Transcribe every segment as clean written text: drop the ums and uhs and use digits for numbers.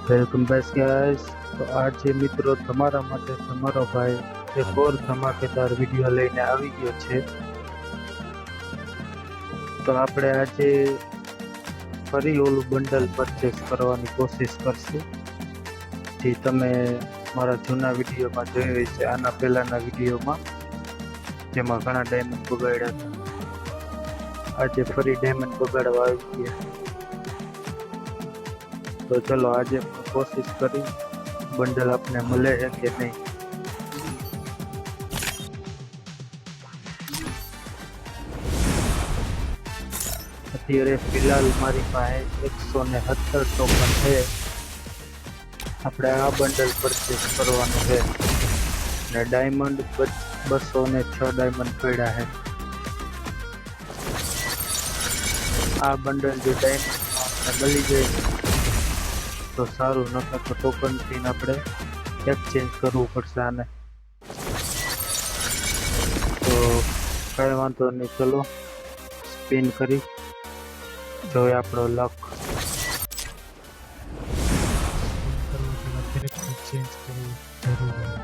Welcome back guys. તો આજે મિત્રો તમારા માટે તમારો ભાઈ એક ઓર ધમાકેદાર વિડીયો લઈને આવી ગયો છે। તો આપણે આજે ફરી ઓલું બંડલ પરચેસ કરવાની કોશિશ કરશું જે તમે મારા જૂના વિડીયોમાં જોયું છે, આના પહેલાના વિડીયોમાં, જેમાં ઘણા ડાયમંડ બગાડ્યા હતા। આજે ફરી ડાયમંડ બગાડવા આવી ગયા। તો ચલો આજે કોશિશ કરી બંડલ આપને મળે છે કે નહીં। અત્યારે ફિલહાલ મારી પાસે 117 ટોકન છે। આપણે આ બંડલ પરચેસ કરવાનું છે ને ડાયમંડ 206 ડાયમંડ પડ્યા છે। આ બંડલ જો ડાયમંડમાં આપણે મળી જાય તો સારું, નકર તો ટોકન થી આપણે એક્સચેન્જ કરવું પડશે આને। તો કઈ વાંધો નહીં, ચલો સ્પિન કરી જોઈએ આપણો લક। ચેન્જ કરવું જરૂરી છે।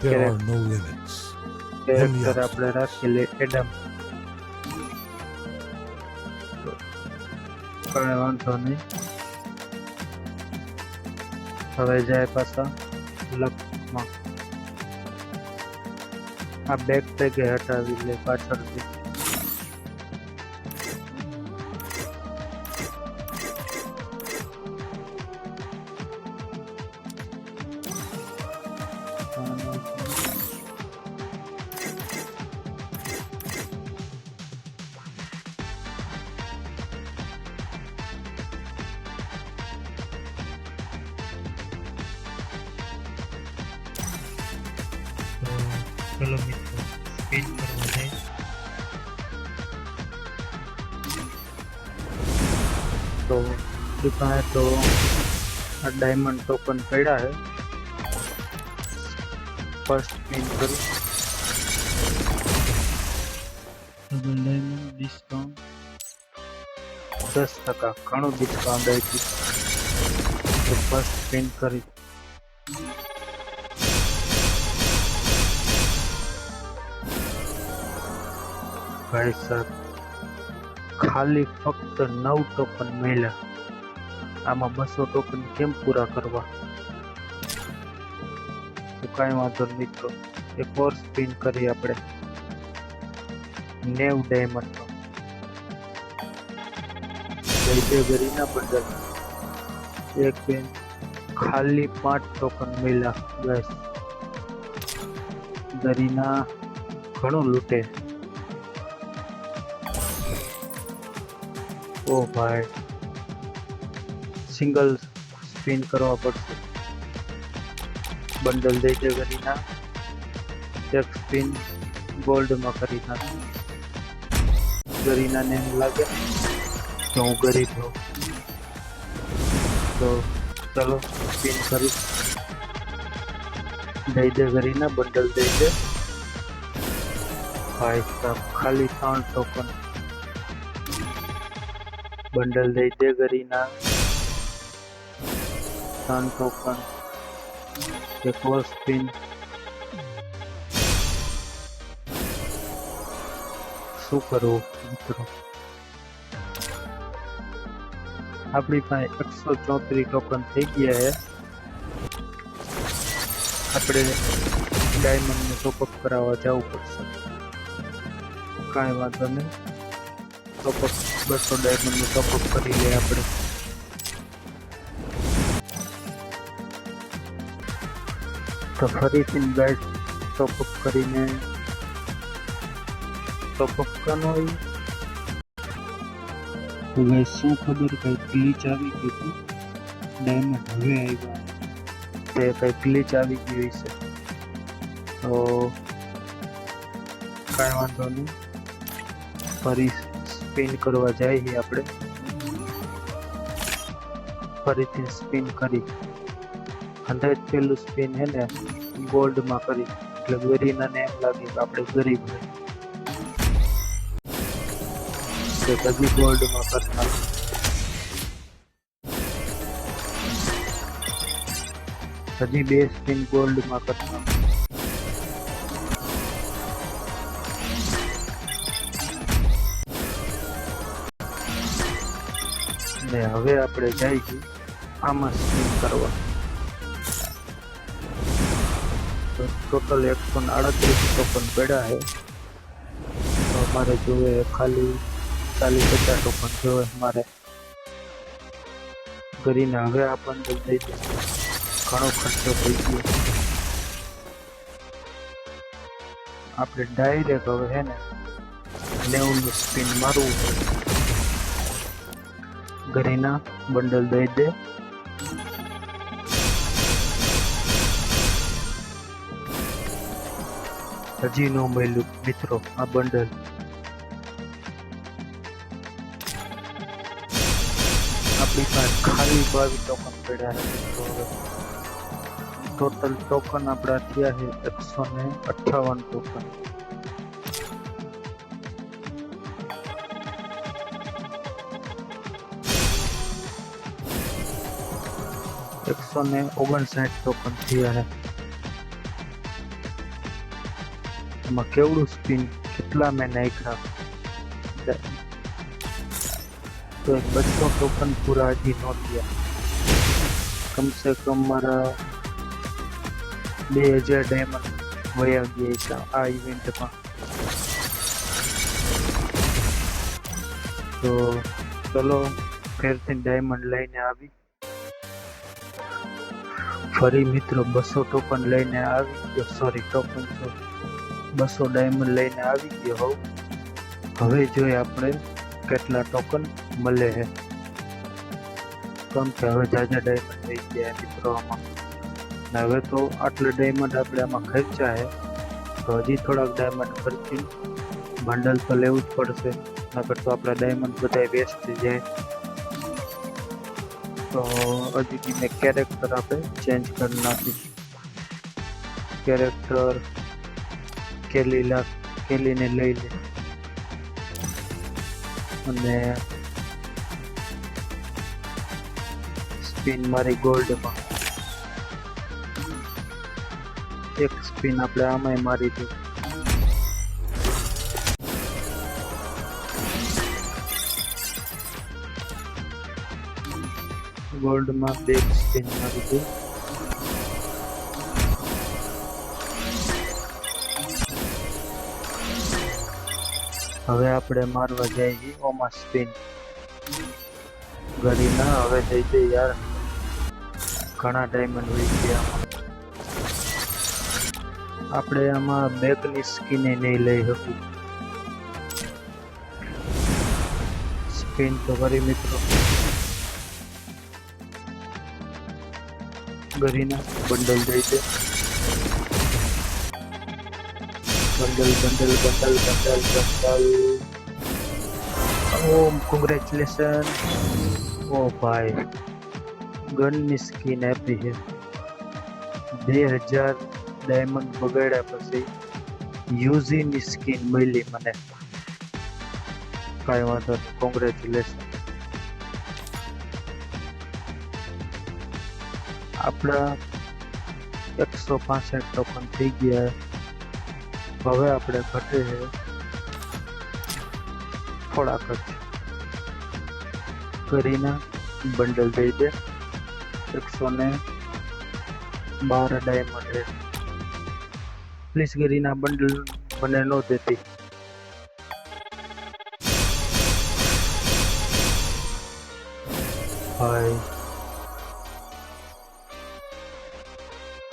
There are no limits. Character આપણે રાખી લે એડમ। કઈ વાંધો નહીં, હવે જાય પાછા લકમાં। આ બેક પેગ હટાવી લે પાછળથી। ચલો મિત્રો સ્પિન કરવા જાય। તો દુકાને તો આ ડાયમંડ ટોકન પડ્યા है। ફર્સ્ટ સ્પિન કરું, ડબલ ડાયમંડ ડિસ્કાઉન્ટ 10%, ઘણું ડિસ્કાઉન્ટ આપ્યું। તો ફર્સ્ટ સ્પિન કરી भाई साहब खाली फक्त 9 टोकन मिला। आमा 200 टोकन केम पूरा करवा। तो कई वांधो नहीं, तो एक और स्पिन करी आपणे 90 डायमंड गरीना बंडल एक पेन खाली 5 टोकन मिला। बस गरीना घणो लूटे। ओ भाई सिंगल स्पिन करवा पड़શે। बंडल दे दे गरीना, एक स्पिन गोल्ड में करी नाख। गरीना ने लगे कि हूँ गरीब हूँ, तो चलो स्पिन करी दे दे गरीना, बंडल दे दे। भाई साहब खाली 3 टोकन। बंडल दे दे गरीना, 3 टोकन, एक और स्पिन। शू करो मित्रों, अपनी पास 134 टोकन थी गया है। अपने डायमंड में टॉपअप करावा जावू पड़शे। काई वांधो नहीं, टॉपअप 200 डायमंड में टॉपअप करी ले आपणे। तो फरीथी गाइस टॉपअप करीने टॉपअप करनो है। तो गाइस शू खबर कई ग्लिच आवी गई थी, डायमंड हवे आव्या ते कई ग्लिच आवी गई छे। तो काई वांधो नहीं, फरी स्पिन करवा जाए ही आपणे। फरीथी स्पिन करी 100 पेलू स्पिन है ने गोल्ड में करी, એટલે ગરીના ને એમ લાગે કે આપણે ગરીબ છે। तो कभी गोल्ड में करना હજી 2 સ્પિન ગોલ્ડમાં કરતા. ને હવે આપણે જઈશું આમાં સ્પિન કરવા. તો ટોટલ 138 ટોકન પડ્યા છે. તો અમારે જોઈએ ખાલી 40-50 ટોકન જોઈએ મારે કરીને હવે આ બંડલ દઈ દે. ઘણો ખર્ચો થઈ ગયો. આપણે ડાયરેક્ટ હવે હે ને 90 સ્પિન મારવું. ગરીના બંડલ દઈ દે. હજી નો મળ્યું મિત્રો આ બંડલ. આપણી પાસે ખાલી 22 ટોકન પડ્યા છે મિત્રો. હવે ટોટલ ટોકન આપણા થયા છે 158 ટોકન. ટોકન થયા છે. એમાં કેવડું સ્પિન કેટલા મેં નાખ્યા તો 200 ટોકન પૂરા હજી ન થયા. કમસે કમ મારા 2000 ડાયમંડ વયા ગયા છે આ ઇવેન્ટમાં. તો ચલો ફેરથી ડાયમંડ લઈને આવી. ફરી મિત્રો 200 ટોકન લઈને આવી ગયો. સોરી ટોકન 200 ડાયમંડ લઈને આવી ગયો હોઉં. હવે જોઈએ આપણે કેટલા ટોકન મળે છે. કેમ કે હવે જાજા ડાયમંડ થઈ ગયા મિત્રો આમાં. ને હવે તો આટલા ડાયમંડ આપણે આમાં ખર્ચા છે. તો હજી થોડાક ડાયમંડ ખર્ચી બંડલ તો લેવું જ પડશે. નકર તો આપણા ડાયમંડ બધા વેસ્ટ થઈ જાય. તો હજી મેં કેરેક્ટર આપણે ચેન્જ કરી નાખીશું. કેરેક્ટર કેલીને લઈ લે અને સ્પિન મારી ગોલ્ડમાં. એક સ્પિન આપણે આમાંય મારી દઉં. ગોલ્ડમાં 2 સ્પિન મારી દઉં. હવે આપણે મારવા જઈએ ઓમાં સ્પિન. ગરીના હવે થઈ દે યાર. ઘણા ડાયમંડ હોય ગયા આમાં. આપણે આમાં બેગની સ્કીને નહીં લઈ શકું. સ્પિન તો કરી મિત્રો. ગરીના બંડલ દઈ દે. બંડલ. ઓમ કોંગ્રેચ્યુલેશન. ઓ ભાઈ ગનની સ્કીન આપી છે. 2000 ડાયમંડ બગાડ્યા પછી યુઝીની સ્કીન મળી મને. કાંઈ વાંધો નહીં, કોંગ્રેચ્યુલેશન. આપણા 165 ટોકન થઈ ગયા. હવે આપણે ઘટે છે થોડાક જ. ગરીના બંડલ દઈ દે. 112 ડાયમંડ છે. પ્લીઝ ગરીના બંડલ મને ન દેતી. ભાઈ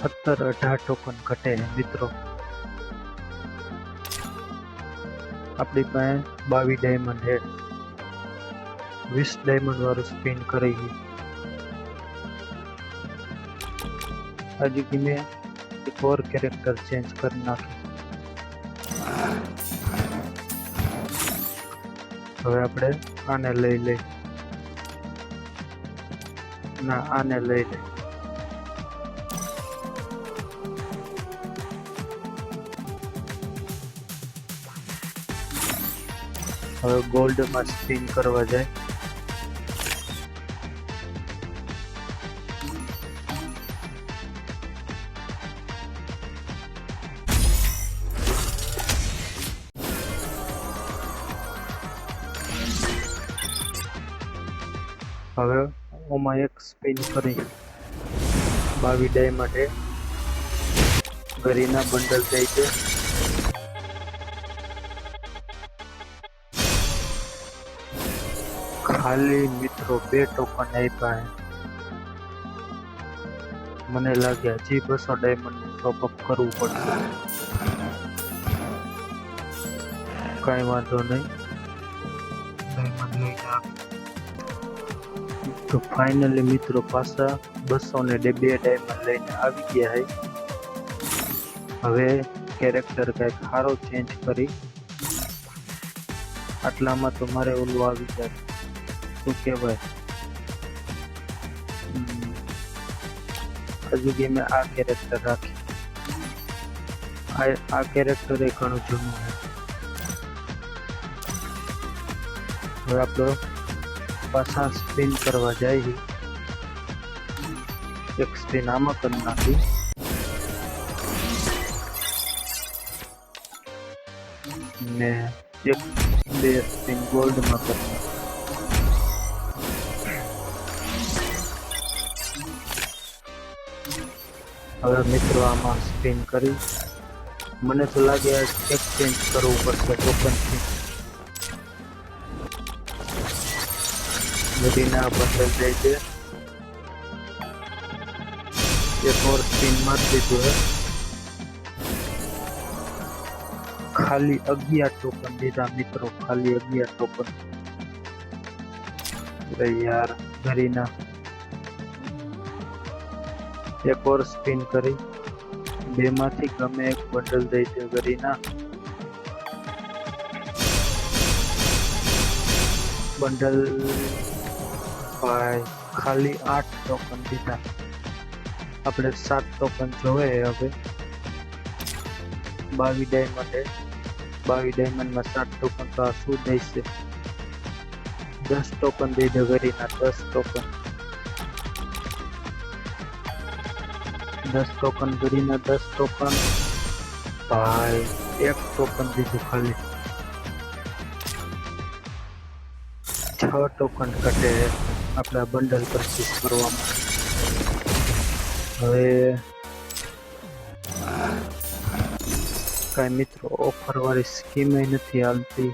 17-18 ટોકન ઘટે મિત્રો. આપણી પાસે 22 ડાયમંડ છે. 20 ડાયમંડ વાળું સ્પિન કરી ગયું. હજી મેં એક ઓર કેરેક્ટર ચેન્જ કરી નાખી. હવે આપણે આને લઈ લઈ. ના આને લઈ લઈ. હવે ગોલ્ડમાં સ્પિન કરવા જાય. હવે ઓમાં એક સ્પિન કરી 22 ડાયમંડ ગરીના બંડલ થઈ છે. ખાલી મિત્રો 2 ટોકન આપ્યા. મને લાગે હજી 200 ડાયમંડ ટોપઅપ કરવું પડશે. કાંઈ વાંધો નહીં, ડાયમંડ લઈને આવી. તો ફાઇનલી મિત્રો પાછા 202 ડાયમંડ લઈને આવી ગયા છે. હવે કેરેક્ટર કંઈક સારો ચેન્જ કરી. આટલામાં તો મારે ઓલું આવી જાય, શું કહેવાય, હજુ કે મેં આ કેરેક્ટર રાખી. આ કેરેક્ટર એ ઘણું જૂનું છે. હવે આપણે પાછા સ્પિન કરવા જાય. એક સ્પિન આમાં કરી નાખી ને 1-2 સ્પિન ગોલ્ડમાં કરી નાખી. હવે મિત્રો આમાં સ્પિન કરી. મને તો લાગે એક્સચેન્જ કરવું પડશે ટોકનથી. ગરીના બંડલ જાય છે. એક ઓર સ્પિન મારી દીધું હે. ખાલી 11 ટોકન દીધા મિત્રો, ખાલી 11 ટોકન. અરે યાર, ગરીના એક ઓર સ્પિન કરી. 2 માંથી ગમે એક બંડલ દઈ દે ગરીના. બંડલ ભાઈ ખાલી 8 ટોકન દીધા. આપણે 7 ટોકન જોવે. હવે 22 ડાયમંડમાં 7 ટોકન તો આ શું દેશે? 10 ટોકન દઈ દે ગરીના. 10 ટોકન ગરીના. 10 ટોકન ભાઈ. 1 ટોકન દીધું ખાલી. 6 ટોકન ઘટે આપણા બંડલ પરચેસ કરવામાં. હવે કાંઈ મિત્રો ઓફર વાળી સ્કીમ નથી હાલતી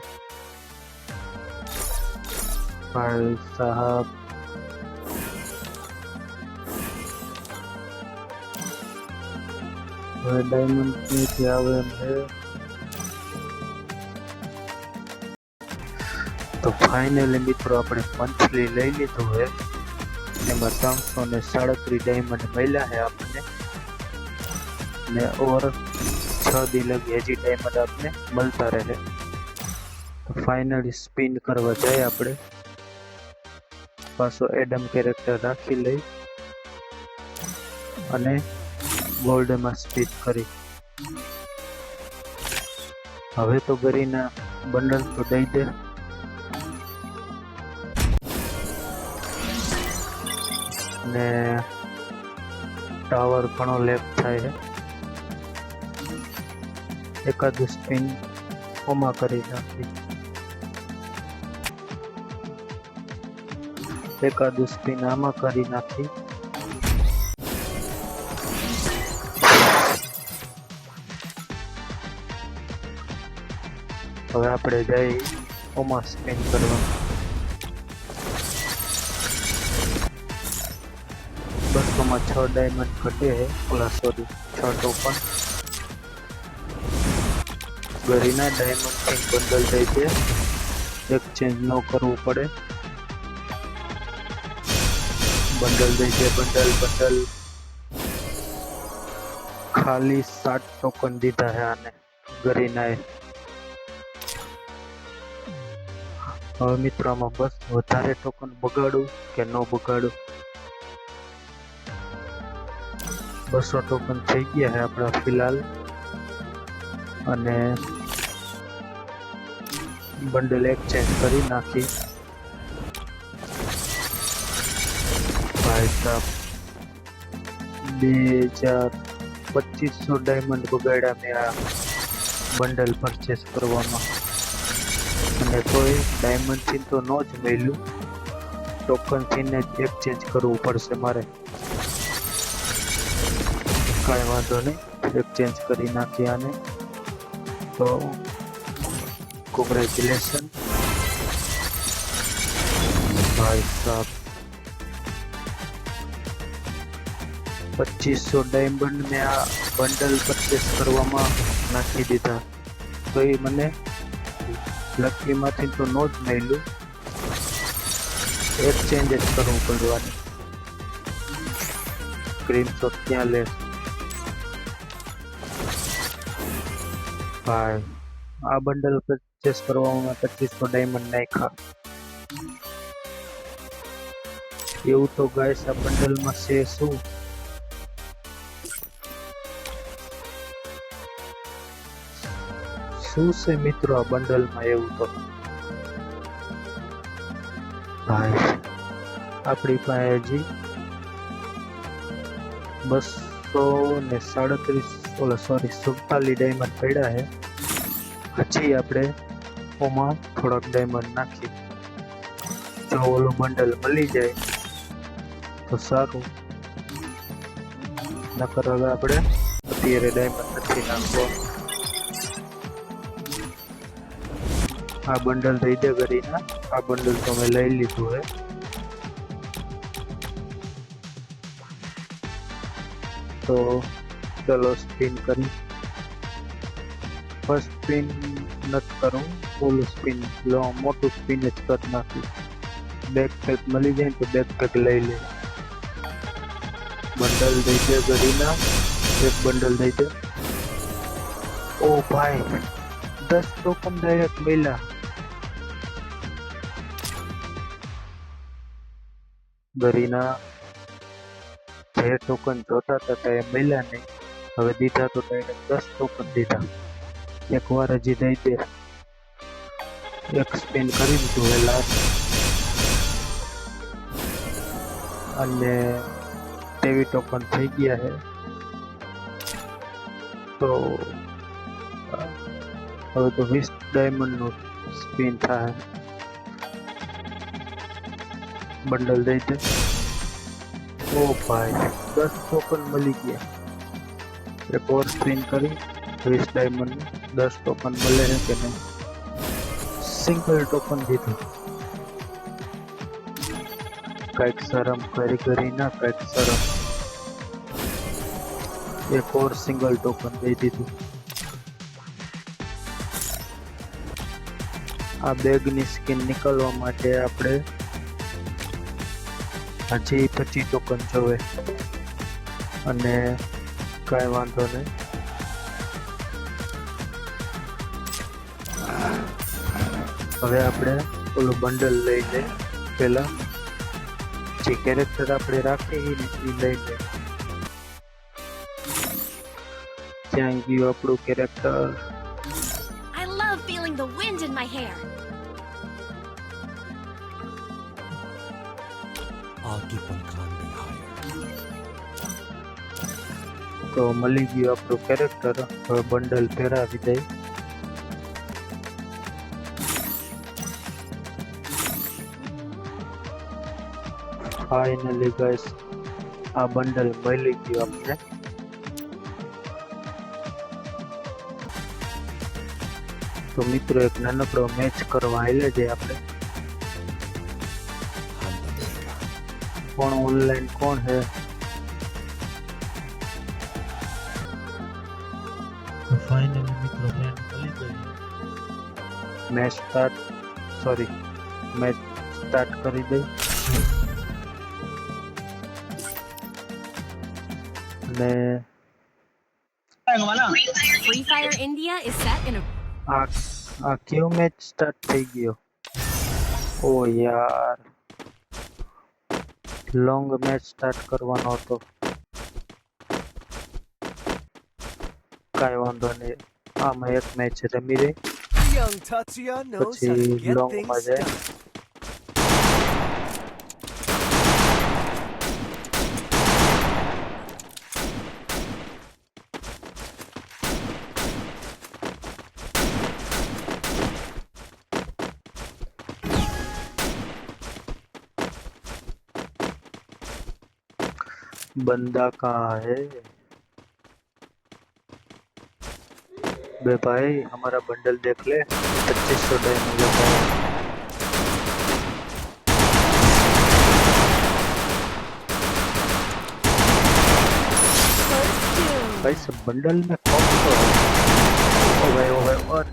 ભાઈ સાહેબ. હવે ડાયમંડ ક્યાંથી આવે એમ છે. તો ફાઇનલી મિત્રો આપણે મંથલી લઈ લીધું છે. એમાં 337 ડાયમંડ મળ્યા છે આપણને, ને ઓર 6 દી લગી હજી ડાયમંડ આપણને મળતા રહે. તો ફાઇનલી સ્પિન કરવા જાય આપણે. પાછો એડમ કેરેક્ટર રાખી લઈ અને ગોલ્ડમાં સ્પિન કરી. હવે તો ગરીના બંડલ તો દઈ દે. ને ટાવર ઘણો લેગ થાય છે. એકાદું સ્પિન ઓમાં કરી નાખી. એકાદું સ્પિન આમાં કરી નાખી. હવે આપણે જઈ ઓમાં સ્પિન કરવા. 200માં 6 ડાયમંડ ઘટે છે. Sorry 6 token. ગરીના ડાયમંડ બંડલ થઈ છે. એક્સચેન્જ ન કરવું પડે. બંડલ દઈ છે. બંડલ ખાલી 7 ટોકન દીધા છે આને ગરીનાએ. હવે મિત્રો આમાં બસ વધારે ટોકન બગાડું કે ન બગાડું? 200 ટોકન થઈ ગયા છે આપણા ફિલહાલ. અને બંડલ એક્સચેન્જ કરી નાખી. ભાઈ સાહેબ 2500 ડાયમંડ બગાડ્યા મેં આ બંડલ પરચેસ કરવામાં. અને કોઈ ડાયમંડથી તો ન જ મળ્યું. ટોકનથી ને જ એક્સચેન્જ કરવું પડશે મારે. કાંઈ વાંધો નહીં, એક્સચેન્જ કરી નાખીએ આને. તો કોંગ્રેચ્યુલેશન ભાઈ સાહેબ. 2500 ડાયમંડ મેં આ બંડલ પરચેસ કરવામાં નાખી દીધા. તો એ મને લકીમાંથી તો નો જ મળ્યું, એક્સચેન્જ જ કરવું પડવાનું. સ્ક્રીનશોટ ક્યાં લે ભાઈ? આ બંડલ પરચેસ કરવામાં 2500 ડાયમંડ નાખ્યા. એવું તો ગાઈસ આ બંડલમાં છે શું? શું છે મિત્રો આ બંડલમાં? એવું તો ભાઈ આપણી પાસે હજી 247 ડાયમંડ પડ્યા છે. હજી આપણે ઓમાં થોડાક ડાયમંડ નાખી, જો ઓલું બંડલ મળી જાય તો સારું. નકર હવે આપણે અત્યારે ડાયમંડ નથી નાખવા. આ બંડલ દઈ દે કરીને. આ બંડલ તો મેં લઈ લીધું હે. તો ચલો સ્પિન કરી. ફર્સ્ટ સ્પિન નથી કરું, ઓલું સ્પિન લો, મોટું સ્પિન જ કરી નાખ્યું. બેકપેક મળી જાય તો બેકપેક લઈ લે. બંડલ દઈ દે ગરીના, એક બંડલ દઈ દે. ઓ ભાઈ 10 ટોકન ડાયરેક્ટ મળ્યા. ગરીના જે ટોકન જોતા હતા એ મળ્યા નહીં. હવે દીધા તો ડાયરેક્ટ 10 ટોકન દીધા. એક વાર હજી દઈ દે. એક સ્પિન કરી દીધું હે લાસ્ટ, અને 23 ટોકન થઈ ગયા છે. તો હવે તો 20 ડાયમંડનું સ્પિન થાય. બંડલ દઈ દે. ઓ ભાઈ 10 ટોકન મળી ગયા. એક ઓર સ્પિન કરી 20 ડાયમંડ, 10 ટોકન મળે છે કે નહીં? સિંગલ ટોકન દીધું. કંઈક શરમ કરી ના, કંઈક શરમ. એક ઓર સિંગલ ટોકન દઈ દીધું. આ બેગની સ્કિન નીકળવા માટે આપણે હજી 25 ટોકન જોવે, અને કાંઈ વાંધો નહીં. હવે આપણે ઓલું બંડલ લઈ લે. પહેલા જે કેરેક્ટર આપણે રાખીએ એ લઈ લે. ત્યાં ગયું આપણું character. I love feeling the wind in my hair. I'll keep on climbing higher. તો મળી ગયું આપણું કેરેક્ટર. હવે બંડલ પહેરાવી દઈ. ફાઇનલી ગાઈસ આ બંડલ મળી ગયું આપણે. તો મિત્રો એક નાનકડો મેચ કરવા આવેલા છે આપણે. કોણ ઓનલાઈન કોણ હે? તો ફાઇનલી મિત્રો ફ્રેન્ડ મળી ગઈ. મેચ સ્ટાર્ટ કરી દઈ. અને Free Fire India is set in a આ કયો મેચ સ્ટાર્ટ થઈ ગયો? ઓ યાર, લોંગ મેચ સ્ટાર્ટ કરવાનો હતો. કાંઈ વાંધો નહીં, આમાં એક મેચ રમી રહી Young Tatsuya knows how to પછી get લોંગમાં things જાય. done. बंदा कहाँ है? बे भाई हमारा बंडल देख ले, 2500 डायमंड लगा है। First doom. भाई सब बंडल में कौन तो है? ओ भाई और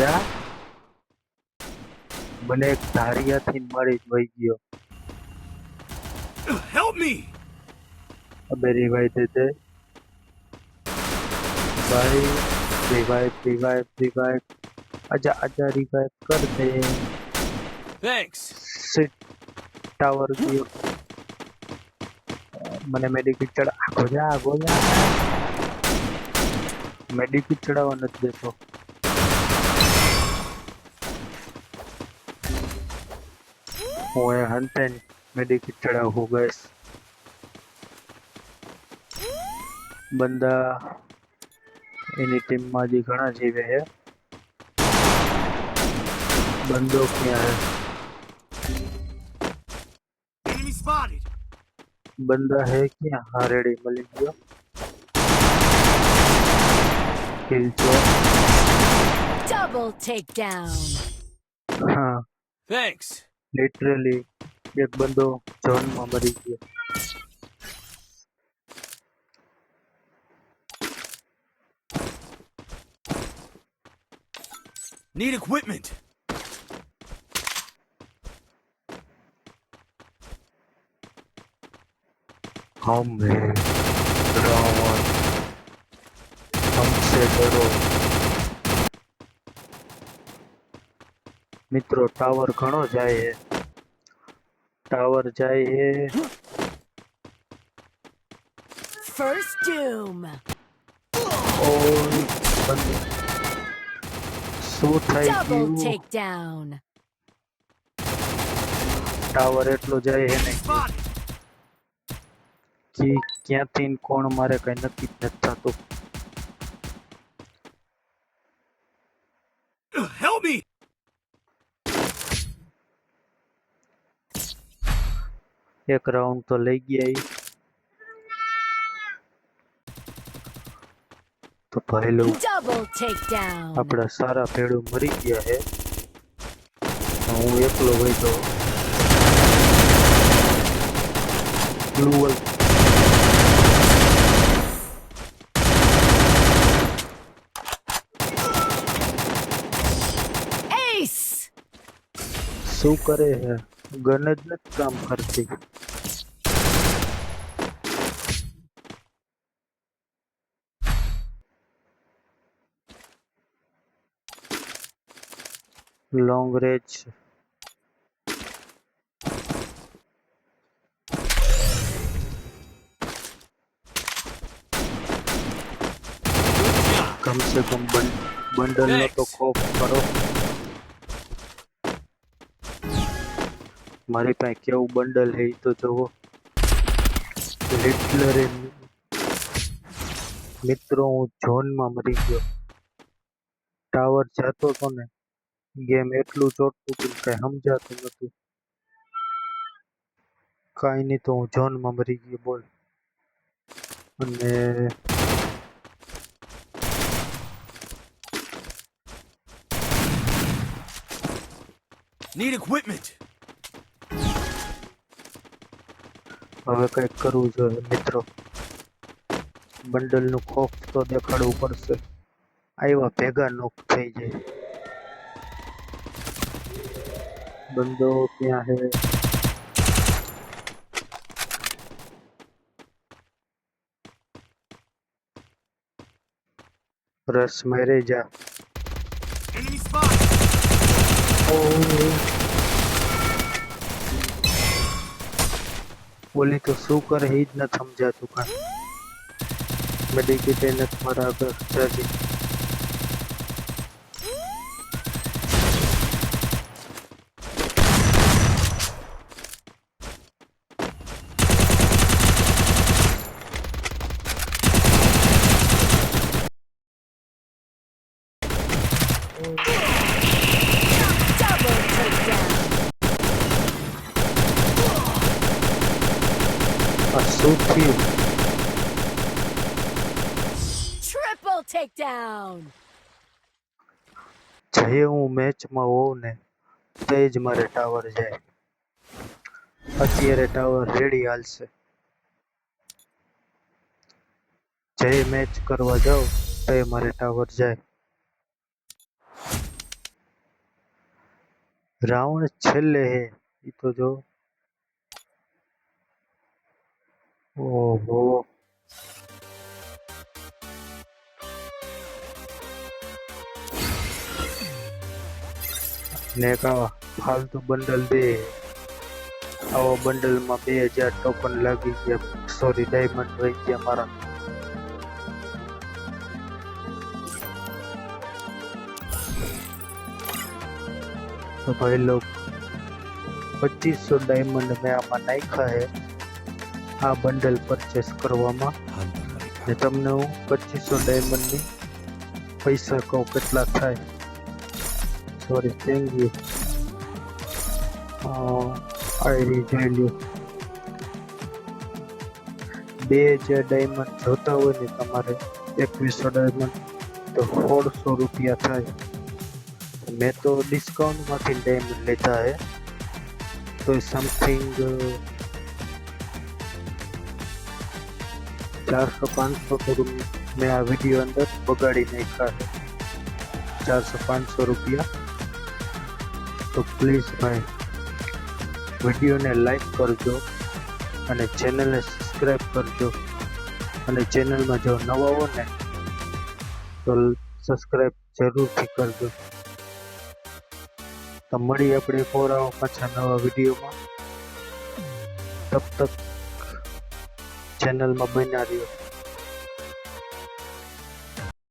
यार મને એક ધારિયાથી મળી જ વહી ગયો. Help me! અબે રિવાઇવ દે દે ભાઈ, રિવાઇવ. આજા રિવાઇવ કર દે. Thanks. સિટ ટાવર ગયો. મને મેડિકિટ ચડા ગોજા મેડિકિટ ચડાવવા નથી દેતો. હું એ હંતે મેડિકિટ ચડાવું ગઈશ. બંદા એની ટીમમાં હજી ઘણા જીવે છે. બંદો ક્યાં હે? Enemy spotted. બંદા હે ક્યાં? હા રેડી મળી ગયો. કિલ ચો. Double takedown. હા Thanks. લિટરલી એક બંદો ઝોનમાં મરી ગયો. Need equipment. हम हैं रावण, हमसे डरो. મિત્રો ટાવર ઘણો જાય છે. ટાવર જાય છે. First doom. ઓય બંદો શું થઈ Double ગયું? takedown. ટાવર એટલો જાય છે ને Spotted. કે ક્યાંથી ને કોણ મારે કઈ નક્કી જ નથી થતું. Help me! એક રાઉન્ડ તો લઈ ગયા ઈ. તો ભાઈ લોકો Double takedown. આપડા સારા ભેડું મરી ગયા છે. હું એકલો હોય તો ગ્લુઅલ Ace. શું કરે છે? ગન જ નથી કામ કરતી. લોંગ રેન્જ कम से कम बंडल નો તો ખોફ કરો. મારી પાસે કેવું બંડલ હે ઈ તો જોવો. લિટલરે મિત્રો હું ઝોનમાં મરી ગયો. ટાવર જતો તો ને ગેમ એટલું ચોટતું હતું કઈ સમજાતું નતું. કાંઈ નહીં તો હું ઝોનમાં મરી ગયો બોલ. અને Need equipment. હવે કંઈક કરવું જોઈએ મિત્રો. બંડલનું ખોફ તો દેખાડવું પડશે. આવ્યા ભેગા નોક થઈ જાય. બંદો ક્યાં હે? રસ મેરે જા. Enemy spotted. ઓલી તો શું કરે એ જ નથી સમજાતું કાંઈ. મેડિકેટ નથી મારા આગળ જાજી. Double takedown. શું થયું? Triple takedown! જે હું મેચમાં હોઉં ને તે જ મારે ટાવર જાય. અત્યારે ટાવર રેડી હાલશે. જે મેચ કરવા જાઉં તે મારે ટાવર જાય. રાઉન્ડ છેલ્લે હે ઈ તો જો. ઓહો, ને કાવા ફાલતુ બંડલ દે. આવા બંડલમાં 2000 ટોકન લાગી ગયા. સોરી, ડાયમંડ રહી ગયા મારા. તો ભાઈ લોગ 2500 ડાયમંડ મેં આમાં નાખ્યા હે આ બંડલ પરચેસ કરવામાં. ને તમને હું 2500 ડાયમંડની પૈસા કહું કેટલા થાય. Sorry, thank you. આઈ જોઈ લ્યો. 2000 ડાયમંડ જોતા હોય ને તમારે 2100 ડાયમંડ તો 1600 રૂપિયા થાય. મેં તો ડિસ્કાઉન્ટમાંથી ડાયમંડ લેતા હે તો સમથિંગ 400-500 તો મેં આ વિડીયો અંદર બગાડી નાખ્યા છે. 400-500 રૂપિયા. તો પ્લીઝ ભાઈ વિડીયોને લાઈક કરજો અને ચેનલને સબસ્ક્રાઈબ કરજો. અને ચેનલમાં જો નવા હો ને તો સબસ્ક્રાઈબ જરૂરથી કરજો. તો મળી આપણે પાછા નવા વિડીયોમાં. તબ તક ચેનલમાં બન્યા રહ્યો.